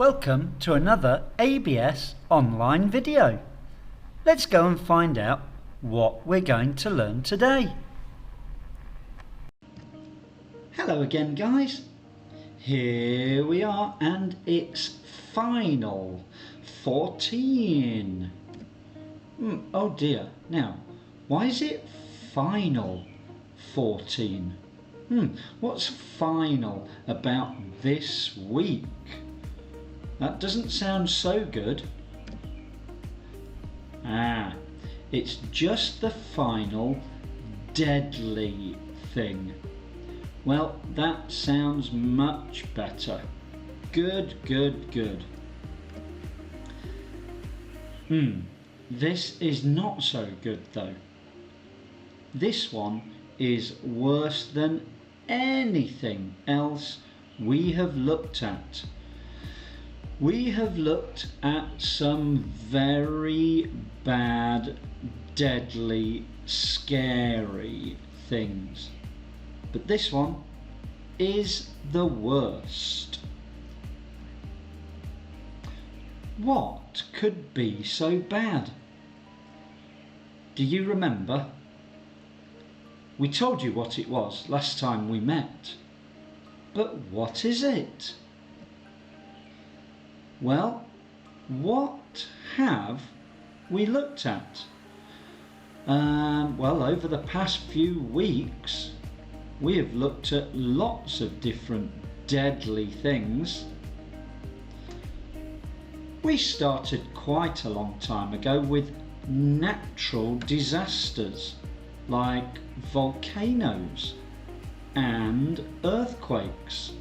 Welcome to another ABS online video. Let's go and find out what we're going to learn today. Hello again, guys. Here we are, and it's final 14. Oh dear. Now, why is it final 14? What's final about this week? That doesn't sound so good. It's just the final deadly thing. Well, that sounds much better. Good. This is not so good though. This one is worse than anything else we have looked at. We have looked at some very bad, deadly, scary things. But this one is the worst. What could be so bad? Do you remember? We told you what it was last time we met. But what is it? Well, what have we looked at? Well, over the past few weeks, we have looked at lots of different deadly things. We started quite a long time ago with natural disasters like volcanoes and earthquakes.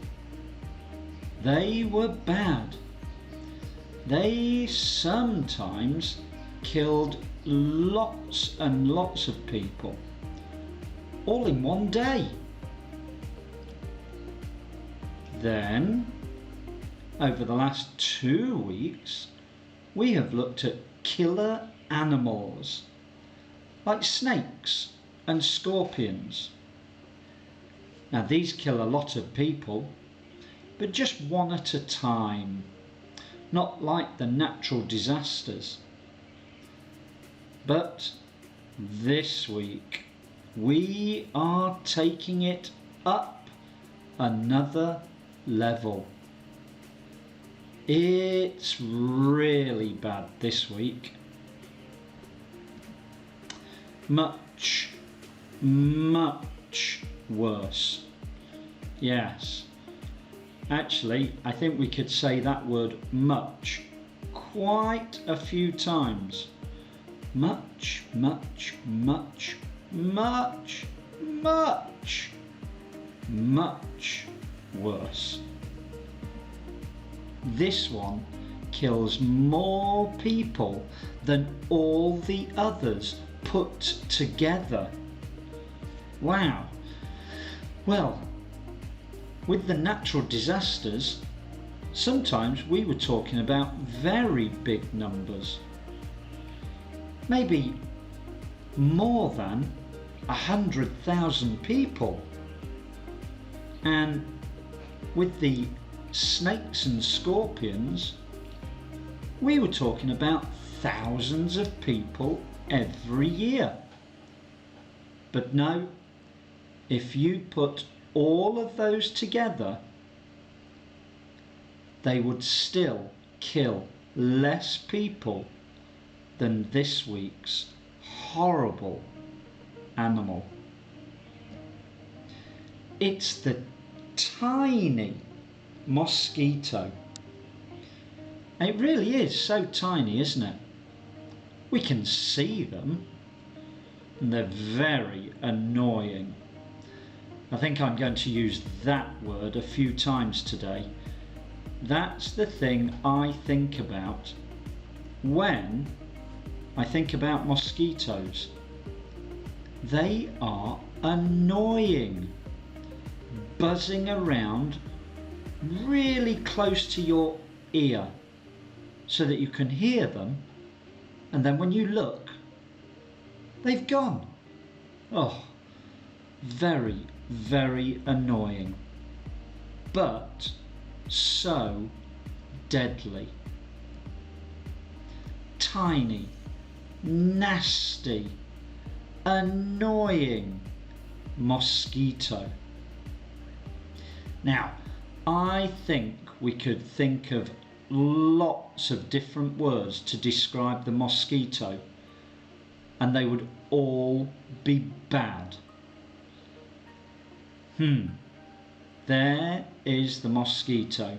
They were bad. They sometimes killed lots and lots of people, all in one day. Then, over the last 2 weeks, we have looked at killer animals, like snakes and scorpions. Now these kill a lot of people, but just one at a time. Not like the natural disasters. But this week we are taking it up another level. It's really bad this week. Much worse. Yes. Actually, I think we could say that word much quite a few times. Much worse. This one kills more people than all the others put together. Wow. Well, with the natural disasters, sometimes we were talking about very big numbers. Maybe more than 100,000 people. And with the snakes and scorpions, we were talking about thousands of people every year. But no, if you put all of those together, they would still kill less people than this week's horrible animal. It's the tiny mosquito. It really is so tiny, isn't it? We can see them, and they're very annoying. I think I'm going to use that word a few times today. That's the thing I think about when I think about mosquitoes. They are annoying, buzzing around really close to your ear so that you can hear them, and then when you look, they've gone. Oh, very annoying, but so deadly. Tiny, nasty, annoying mosquito. Now, I think we could think of lots of different words to describe the mosquito, and they would all be bad. There is the mosquito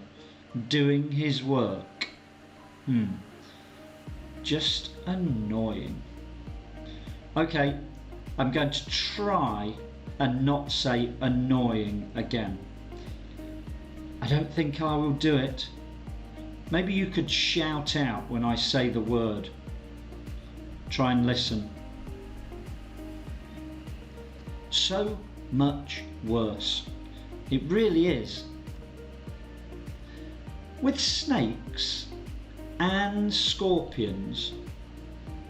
doing his work. Just annoying. Okay, I'm going to try and not say annoying again. I don't think I will do it. Maybe you could shout out when I say the word. Try and listen. So much worse. It really is. With snakes and scorpions,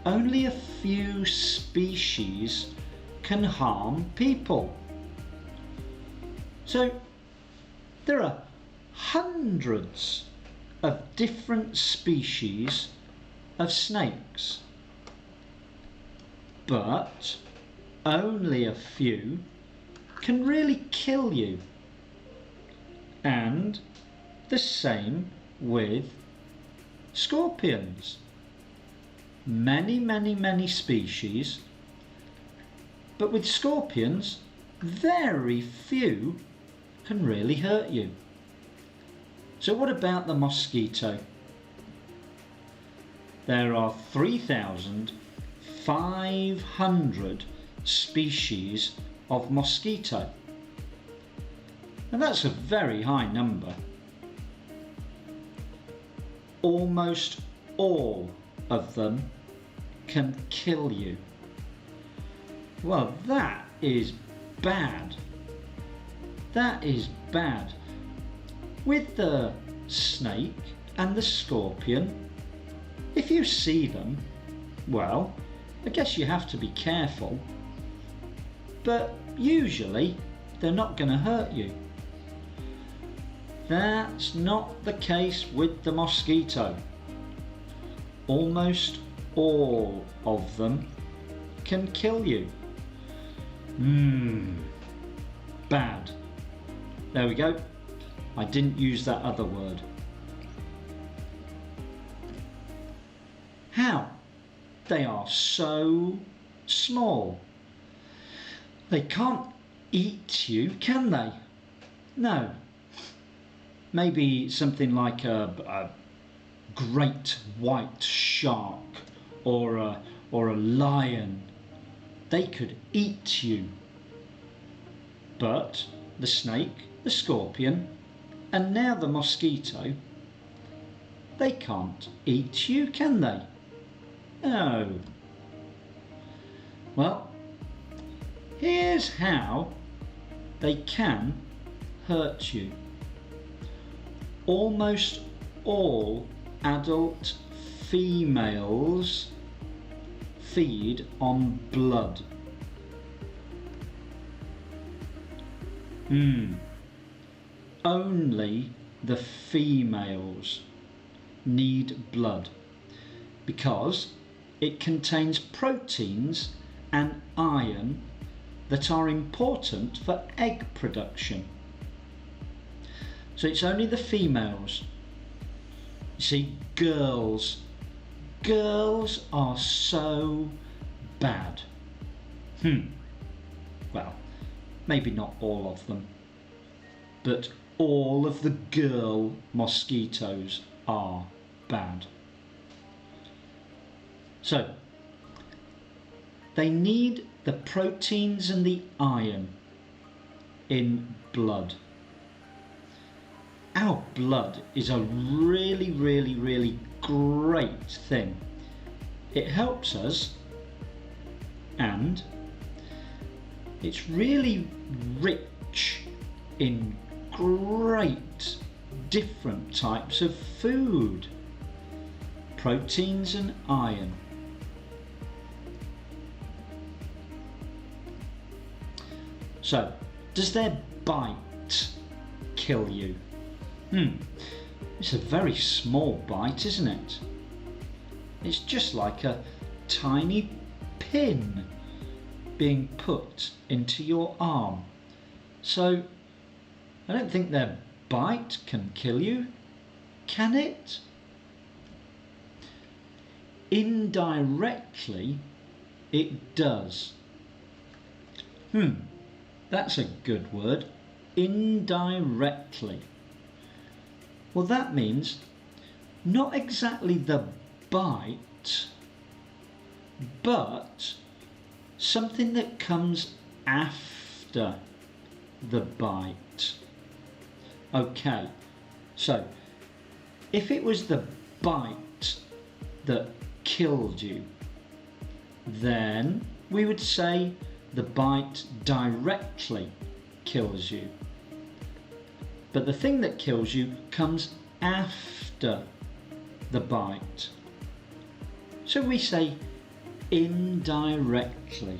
only a few species can harm people. So there are hundreds of different species of snakes, but only a few can really kill you. And the same with scorpions. Many species, but with scorpions, very few can really hurt you. So what about the mosquito? There are 3,500 species of mosquito. And that's a very high number. Almost all of them can kill you. Well, that is bad. That is bad. With the snake and the scorpion, if you see them, well, I guess you have to be careful. But usually they're not going to hurt you. That's not the case with the mosquito. Almost all of them can kill you. Bad. There we go. I didn't use that other word. How? They are so small. They can't eat you, can they? No. Maybe something like a great white shark or a lion. They could eat you. But the snake, the scorpion, and now the mosquito, they can't eat you, can they? No. Well, here's how they can hurt you. Almost all adult females feed on blood. Only the females need blood because it contains proteins and iron that are important for egg production. So it's only the females. You see, girls are so bad. Well, maybe not all of them, but all of the girl mosquitoes are bad. So they need the proteins and the iron in blood. Our blood is a really great thing. It helps us, and it's really rich in great different types of food, proteins and iron. So, does their bite kill you? It's a very small bite, isn't it? It's just like a tiny pin being put into your arm. So I don't think their bite can kill you, can it? Indirectly, it does. That's a good word. Indirectly. Well, that means not exactly the bite, but something that comes after the bite. Okay, so if it was the bite that killed you, then we would say the bite directly kills you. But the thing that kills you comes after the bite. So we say indirectly.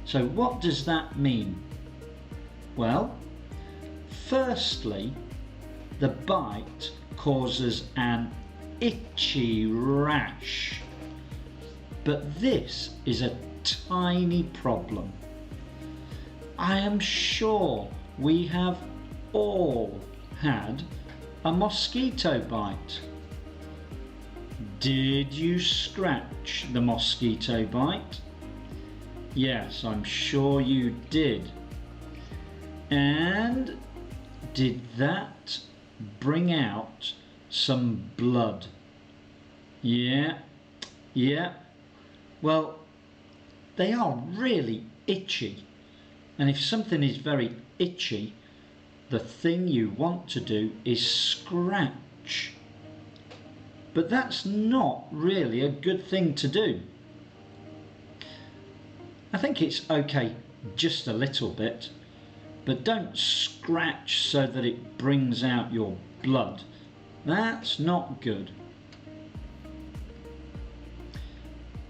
So what does that mean? Well, firstly, the bite causes an itchy rash. But this is a tiny problem. I am sure we have all had a mosquito bite. Did you scratch the mosquito bite? Yes, I'm sure you did. And did that bring out some blood? Yeah. Well, they are really itchy. And if something is very itchy, the thing you want to do is scratch. But that's not really a good thing to do. I think it's okay just a little bit, but don't scratch so that it brings out your blood. That's not good.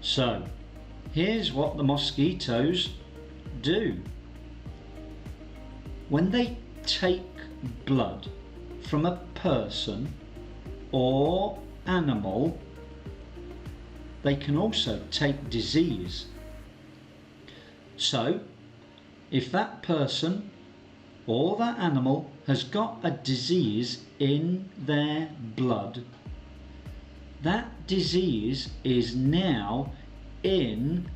So, here's what the mosquitoes do. When they take blood from a person or animal, they can also take disease. So, if that person or that animal has got a disease in their blood, that disease is now in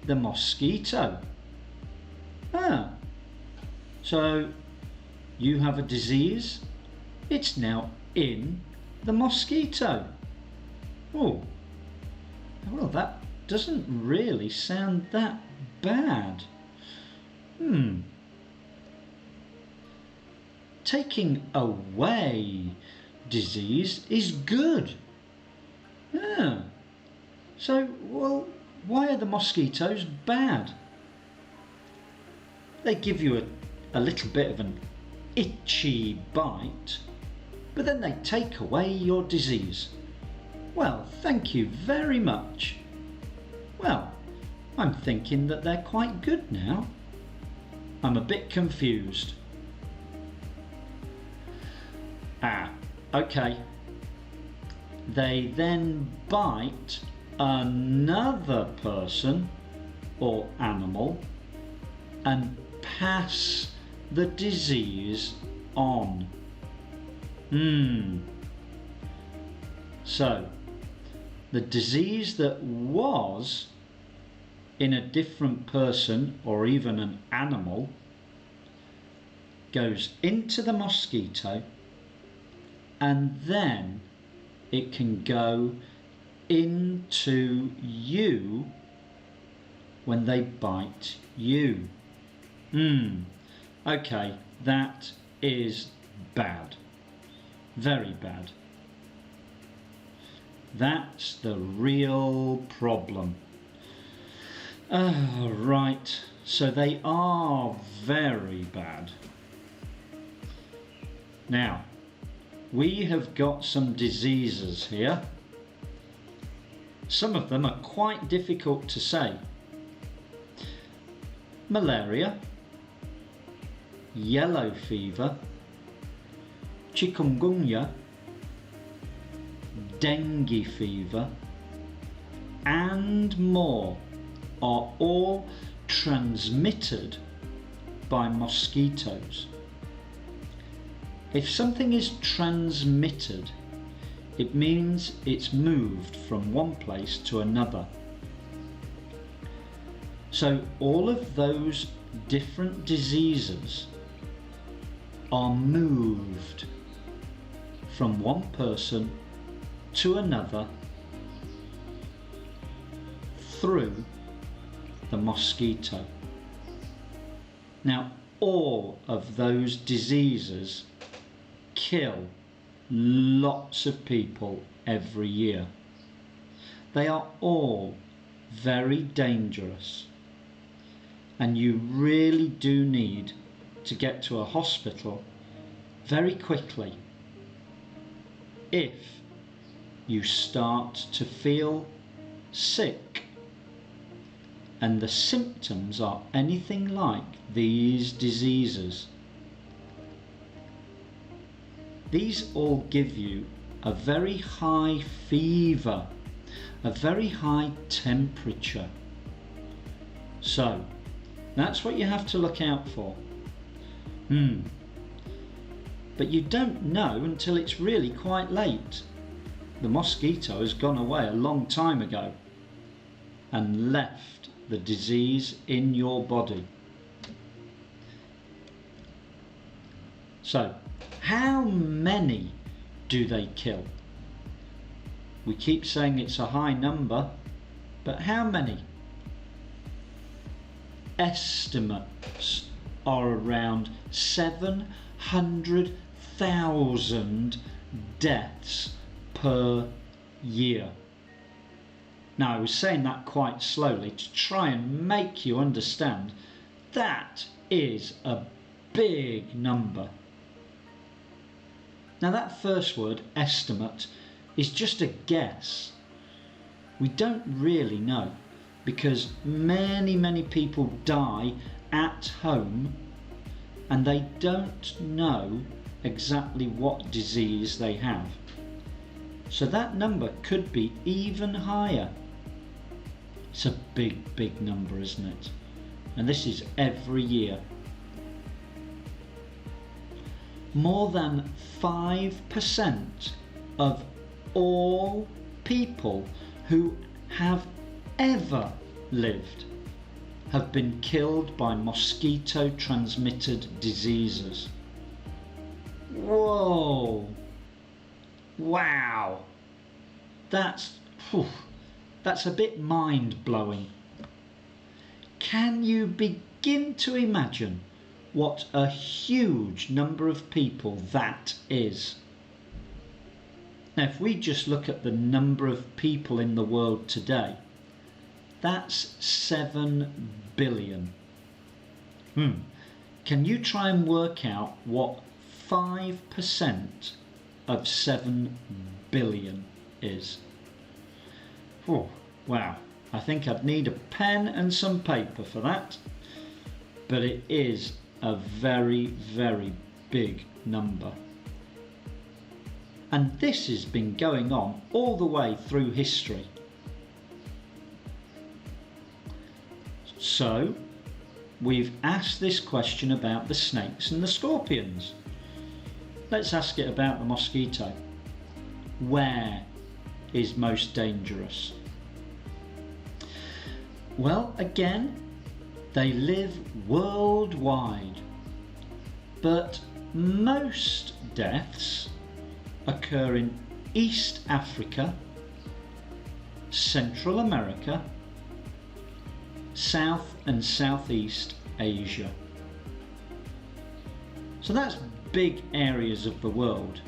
the mosquito. So you have a disease, it's now in the mosquito. Oh, well, that doesn't really sound that bad. Taking away disease is good. So, well, why are the mosquitoes bad? They give you a little bit of an itchy bite, but then they take away your disease. Well, thank you very much. Well, I'm thinking that they're quite good now. I'm a bit confused. Okay. They then bite another person or animal and pass the disease on. So, the disease that was in a different person or even an animal goes into the mosquito, and then it can go into you when they bite you. Okay, that is bad. Very bad. That's the real problem. Right, so they are very bad. Now, we have got some diseases here. Some of them are quite difficult to say. Malaria, yellow fever, chikungunya, dengue fever, and more are all transmitted by mosquitoes. If something is transmitted, it means it's moved from one place to another. So all of those different diseases are moved from one person to another through the mosquito. Now, all of those diseases kill lots of people every year. They are all very dangerous, and you really do need to get to a hospital very quickly if you start to feel sick and the symptoms are anything like these diseases. These all give you a very high fever, a very high temperature. So that's what you have to look out for. But you don't know until it's really quite late. The mosquito has gone away a long time ago and left the disease in your body. So, how many do they kill? We keep saying it's a high number, but how many? Estimates are around 700,000 deaths per year. Now, I was saying that quite slowly to try and make you understand that is a big number. Now, that first word, estimate, is just a guess. We don't really know because many people die at home and they don't know exactly what disease they have. So that number could be even higher. It's a big number, isn't it? And this is every year. More than 5% of all people who have ever lived have been killed by mosquito transmitted diseases. Whoa! Wow! That's a bit mind-blowing. Can you begin to imagine what a huge number of people that is? Now, if we just look at the number of people in the world today, that's 7 billion. Can you try and work out what 5% of 7 billion is? Oh, wow. I think I'd need a pen and some paper for that. But it is a very big number. And this has been going on all the way through history. So, we've asked this question about the snakes and the scorpions. Let's ask it about the mosquito. Where is most dangerous? Well, again, they live worldwide, but most deaths occur in East Africa, Central America, South and Southeast Asia. So that's big areas of the world,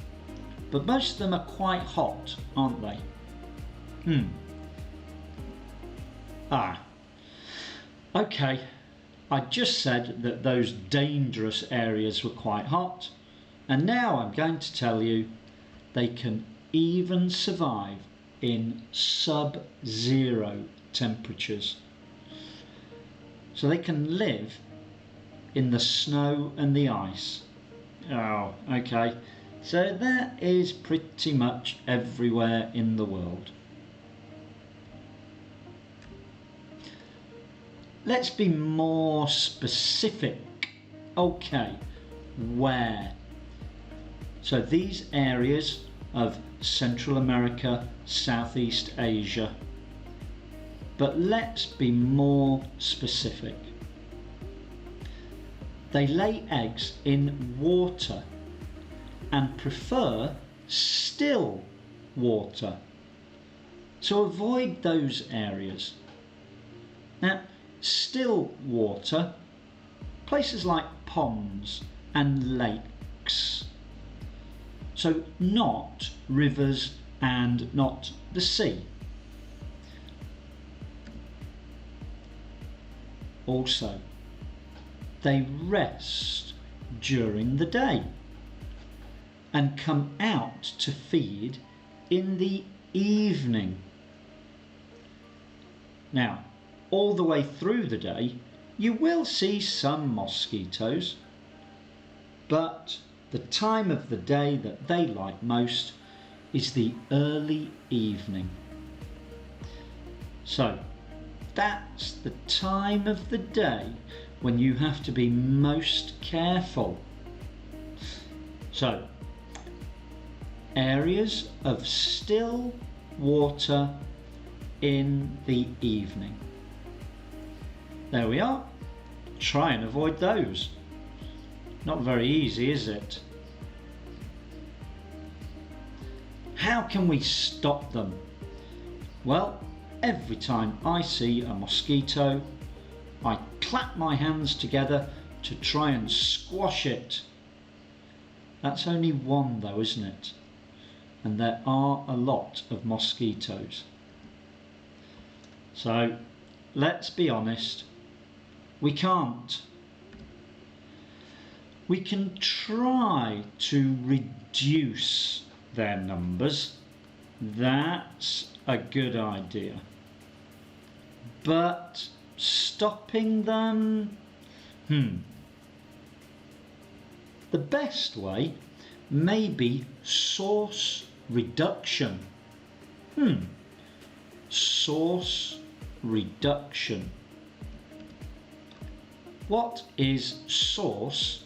but most of them are quite hot, aren't they? Okay, I just said that those dangerous areas were quite hot, and now I'm going to tell you they can even survive in sub-zero temperatures. So they can live in the snow and the ice. Oh, okay. So that is pretty much everywhere in the world. Let's be more specific. Okay, where? So these areas of Central America, Southeast Asia. But let's be more specific. They lay eggs in water and prefer still water. So avoid those areas. Now, still water, places like ponds and lakes. So not rivers and not the sea. Also, they rest during the day and come out to feed in the evening. Now, all the way through the day, you will see some mosquitoes, but the time of the day that they like most is the early evening. So, that's the time of the day when you have to be most careful. So, areas of still water in the evening. There we are. Try and avoid those. Not very easy, is it? How can we stop them? Well, every time I see a mosquito, I clap my hands together to try and squash it. That's only one though, isn't it? And there are a lot of mosquitoes. So, let's be honest, we can't. We can try to reduce their numbers. That's a good idea. But stopping them? The best way may be source reduction. Source reduction. What is source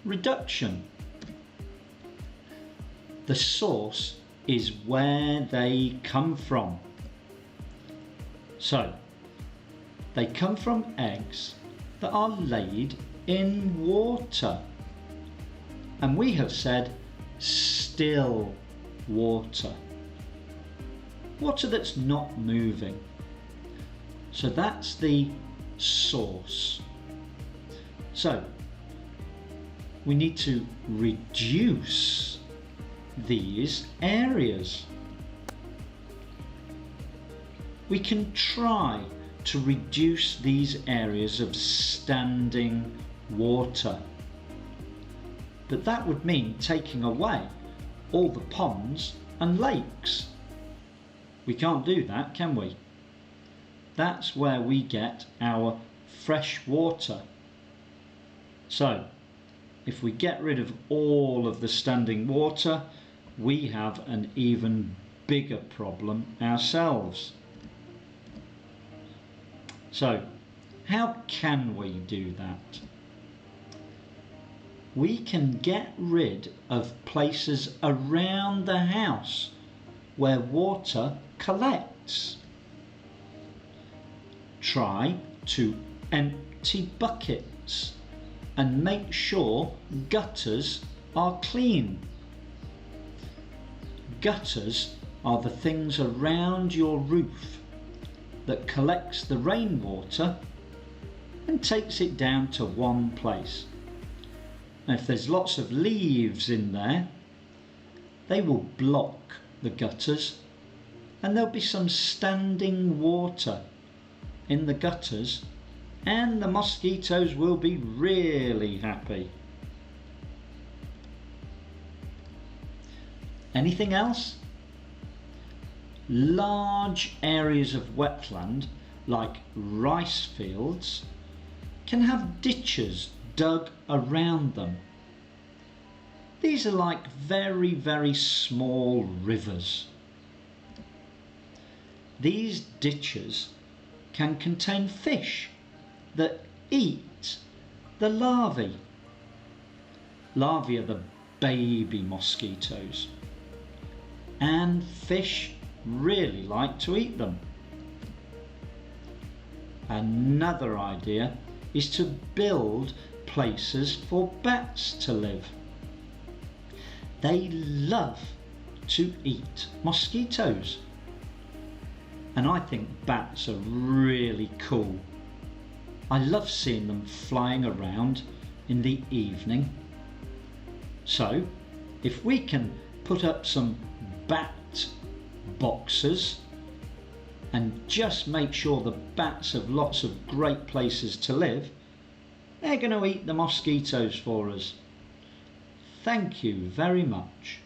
reduction? The source is where they come from. So, they come from eggs that are laid in water. And we have said still water. Water that's not moving. So that's the source. So, we need to reduce these areas. We can try to reduce these areas of standing water. But that would mean taking away all the ponds and lakes. We can't do that, can we? That's where we get our fresh water. So, if we get rid of all of the standing water, we have an even bigger problem ourselves. So, how can we do that? We can get rid of places around the house where water collects. Try to empty buckets and make sure gutters are clean. Gutters are the things around your roof that collects the rainwater and takes it down to one place. And if there's lots of leaves in there, they will block the gutters and there'll be some standing water in the gutters and the mosquitoes will be really happy. Anything else? Large areas of wetland, like rice fields, can have ditches dug around them. These are like very, very small rivers. These ditches can contain fish that eat the larvae. Larvae are the baby mosquitoes, and fish really like to eat them. Another idea is to build places for bats to live. They love to eat mosquitoes, and I think bats are really cool. I love seeing them flying around in the evening. So if we can put up some bat boxes and just make sure the bats have lots of great places to live, they're going to eat the mosquitoes for us. Thank you very much.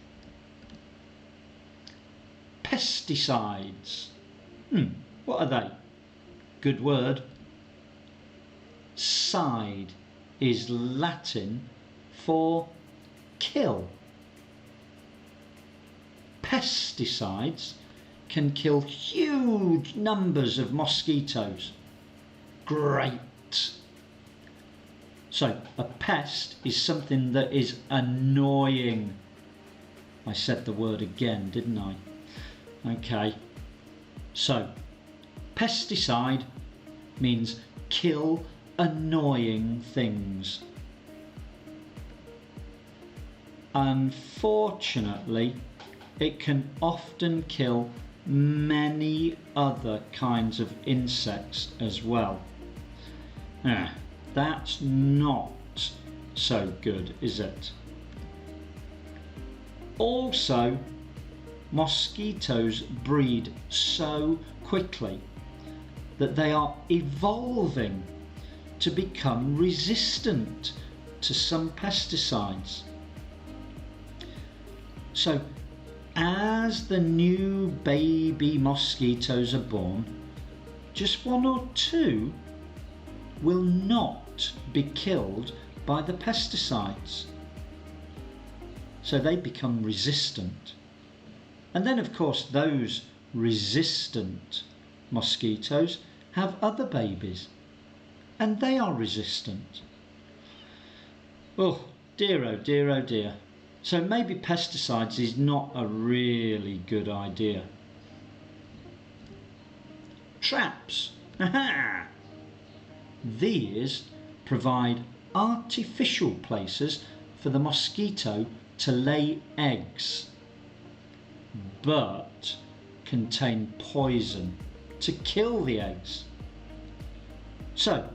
Pesticides. What are they? Good word. Side is Latin for kill. Pesticides can kill huge numbers of mosquitoes. Great. So a pest is something that is annoying. I said the word again, didn't I? Okay. So pesticide means kill annoying things. Unfortunately, it can often kill many other kinds of insects as well. That's not so good, is it? Also, mosquitoes breed so quickly that they are evolving to become resistant to some pesticides. So, as the new baby mosquitoes are born, just one or two will not be killed by the pesticides. So they become resistant. And then of course those resistant mosquitoes have other babies and they are resistant. Oh dear, oh dear, oh dear. So maybe pesticides is not a really good idea. Traps. Aha! These provide artificial places for the mosquito to lay eggs, but contain poison to kill the eggs. So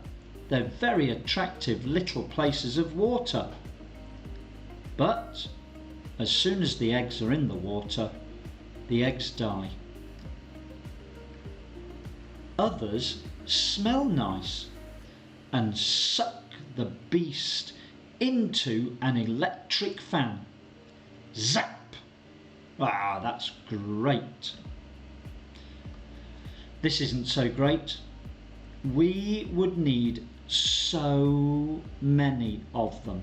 they're very attractive little places of water, but as soon as the eggs are in the water, the eggs die. Others smell nice and suck the beast into an electric fan. Zap! Ah, that's great. This isn't so great. We would need so many of them.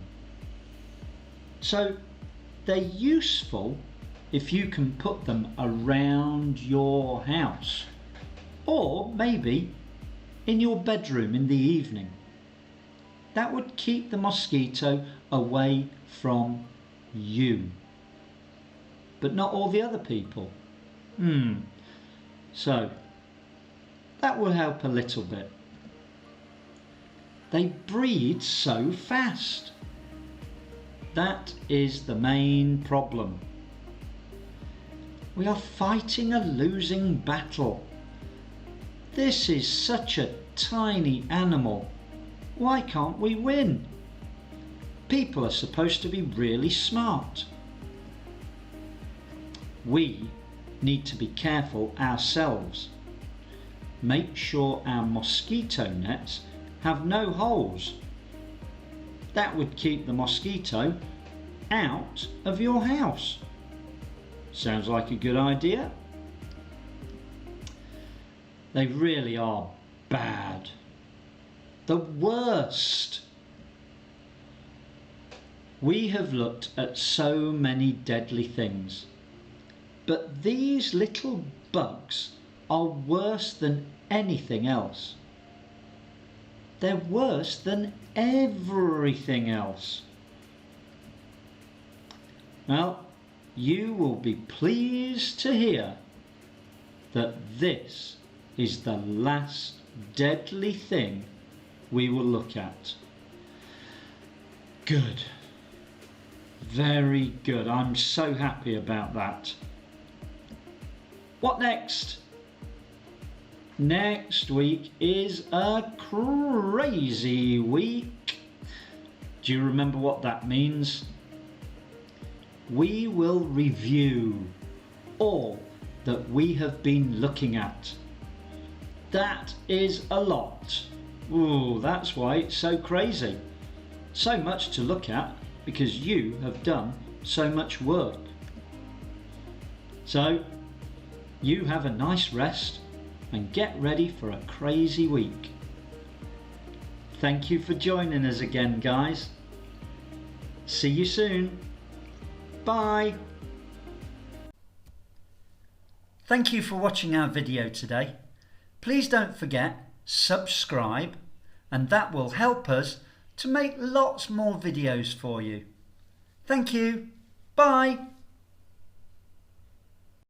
So they're useful if you can put them around your house, or maybe in your bedroom in the evening. That would keep the mosquito away from you, but not all the other people. So that will help a little bit. They breed so fast. That is the main problem. We are fighting a losing battle. This is such a tiny animal. Why can't we win? People are supposed to be really smart. We need to be careful ourselves. Make sure our mosquito nets have no holes. That would keep the mosquito out of your house. Sounds like a good idea. They really are bad. The worst. We have looked at so many deadly things, but these little bugs are worse than anything else. They're worse than everything else. Well, you will be pleased to hear that this is the last deadly thing we will look at. Good. Very good. I'm so happy about that. What next? Next week is a crazy week. Do you remember what that means? We will review all that we have been looking at. That is a lot. Ooh, that's why it's so crazy. So much to look at because you have done so much work. So, you have a nice rest and get ready for a crazy week. Thank you for joining us again, guys. See you soon. Bye. Thank you for watching our video today. Please don't forget, subscribe, and that will help us to make lots more videos for you. Thank you. Bye.